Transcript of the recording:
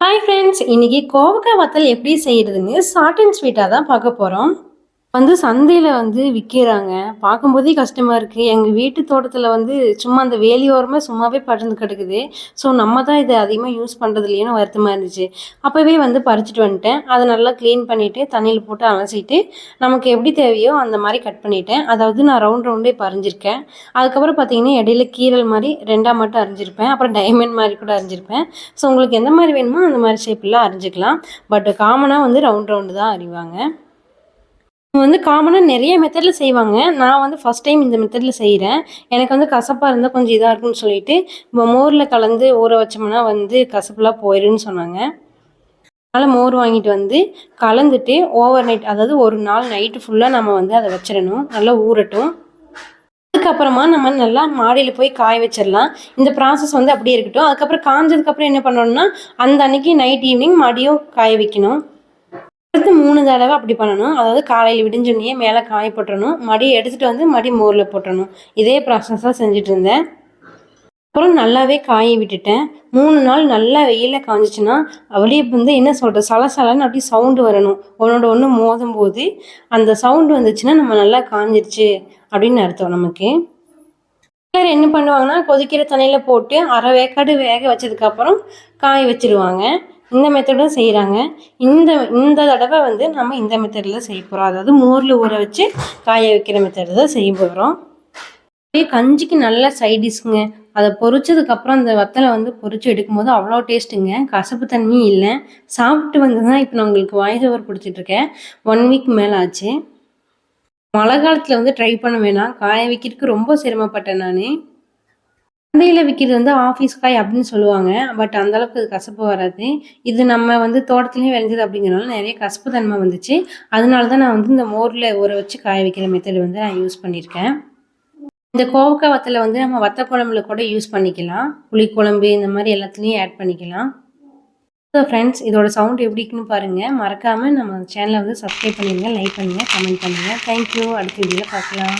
Hi friends, இன்னைக்கு கோவக்காய் வத்தல் எப்படி செய்யறதுன்னு ஷார்ட் அண்ட் ஸ்வீட்டாக தான் பார்க்க போகிறோம். சந்தையில் விற்கிறாங்க. பார்க்கும்போதே கஷ்டமாக இருக்குது. எங்கள் வீட்டு தோட்டத்தில் சும்மா அந்த வேலியோரமாக சும்மாவே படர்ந்து கிடக்குது. ஸோ நம்ம தான் இதை அதிகமாக யூஸ் பண்ணுறது இல்லையோன்னு வருத்தமாக இருந்துச்சு. அப்போவே பறிச்சுட்டு வந்துட்டேன். அதை நல்லா க்ளீன் பண்ணிவிட்டு தண்ணியில் போட்டு அலசிட்டு நமக்கு எப்படி தேவையோ அந்த மாதிரி கட் பண்ணிட்டேன். அதாவது நான் ரவுண்டே பறிஞ்சிருக்கேன். அதுக்கப்புறம் பார்த்தீங்கன்னா இடையில கீரல் மாதிரி ரெண்டாக மட்டும் அரிஞ்சிருப்பேன். அப்புறம் டைமண்ட் மாதிரி கூட அரிஞ்சிருப்பேன். ஸோ உங்களுக்கு எந்த மாதிரி வேணுமோ அந்த மாதிரி ஷேப்பில் அரிஞ்சிக்கலாம். பட் காமனாக ரவுண்டு தான் அறிவாங்க. காமனாக நிறைய மெத்தடில் செய்வாங்க. நான் ஃபஸ்ட் டைம் இந்த மெத்தடில் செய்கிறேன். எனக்கு கசப்பாக இருந்தால் கொஞ்சம் இதாக இருக்குன்னு சொல்லிட்டு இப்போ மோரில் கலந்து ஊற வச்சோம்னா கசப்புலாம் போயிடுன்னு சொன்னாங்க. அதனால் மோர் வாங்கிட்டு கலந்துட்டு ஓவர் நைட், அதாவது ஒரு நாள் நைட்டு ஃபுல்லாக நம்ம அதை வச்சிடணும். நல்லா ஊறட்டும். அதுக்கப்புறமா நம்ம நல்லா மாடியில் போய் காய வச்சிடலாம். இந்த ப்ராசஸ் அப்படியே இருக்கட்டும். அதுக்கப்புறம் காஞ்சதுக்கப்புறம் என்ன பண்ணணும்னா அந்த அன்னைக்கு நைட் ஈவினிங் மடியும் காய வைக்கணும். அடுத்து 3 தடவை அப்படி பண்ணணும். அதாவது காலையில் விடிஞ்சோடனே மேலே காய போட்டுறணும். மடியை எடுத்துகிட்டு மடி மோரில் போட்டுறணும். இதே ப்ராசஸாக செஞ்சுட்டு இருந்தேன். அப்புறம் நல்லாவே காய விட்டுட்டேன். 3 நாள் நல்லா வெயிலில் காஞ்சிச்சுன்னா அப்படியே என்ன சொல்கிறது, சலசலன்னு அப்படியே சவுண்டு வரணும். ஒன்றோட ஒன்று மோதும் போது அந்த சவுண்டு வந்துச்சுன்னா நம்ம நல்லா காஞ்சிருச்சு அப்படின்னு அர்த்தம் நமக்கு. சிலர் என்ன பண்ணுவாங்கன்னா கொதிக்கிற தண்ணியில் போட்டு அரை வேக்காடு வேக வச்சதுக்கப்புறம் காய வச்சிருவாங்க. இந்த மெத்தடும் செய்கிறாங்க. இந்த தடவை நம்ம இந்த மெத்தடில் செய்ய போகிறோம். அதாவது மோரில் ஊற வச்சு காய வைக்கிற மெத்தடு தான் செய்ய போகிறோம். கஞ்சிக்கு நல்ல சைடிஷ்ங்க. அதை பொரிச்சதுக்கப்புறம் அந்த வத்தலை பொரிச்சு எடுக்கும்போது அவ்வளோ டேஸ்ட்டுங்க. கசப்பு தன்மையும் இல்லை. சாப்பிட்டு தான் இப்போ நான் உங்களுக்கு வாய்ஸ் ஓவர் கொடுத்துட்ருக்கேன். 1 வீக் மேலே ஆச்சு. மழை காலத்தில் ட்ரை பண்ண வேணாம். காய வைக்கிறதுக்கு ரொம்ப சிரமப்பட்டேன் நான். சந்தையில் விற்கிறது ஆஃபீஸ் காய் அப்படின்னு சொல்லுவாங்க. பட் அந்தளவுக்கு அது கசப்பு வராது. இது நம்ம தோட்டத்துலேயும் விளைஞ்சது அப்படிங்கிறனால நிறைய கசப்பு தன்மை வந்துச்சு. அதனால தான் நான் இந்த மோரில் ஊற வச்சு காய வைக்கிற மெத்தட் நான் யூஸ் பண்ணியிருக்கேன். இந்த கோவக்காய் வத்தலை நம்ம வத்த குழம்புல கூட யூஸ் பண்ணிக்கலாம். புளிக்குழம்பு இந்த மாதிரி எல்லாத்துலேயும் ஆட் பண்ணிக்கலாம். ஸோ ஃப்ரெண்ட்ஸ், இதோட சவுண்ட் எப்படி இருக்குன்னு பாருங்கள். மறக்காமல் நம்ம சேனலை சப்ஸ்கிரைப் பண்ணிடுங்க, லைக் பண்ணுங்கள், கமெண்ட் பண்ணுங்கள். தேங்க்யூ. அடுத்த வீடியோவில் பார்க்கலாம்.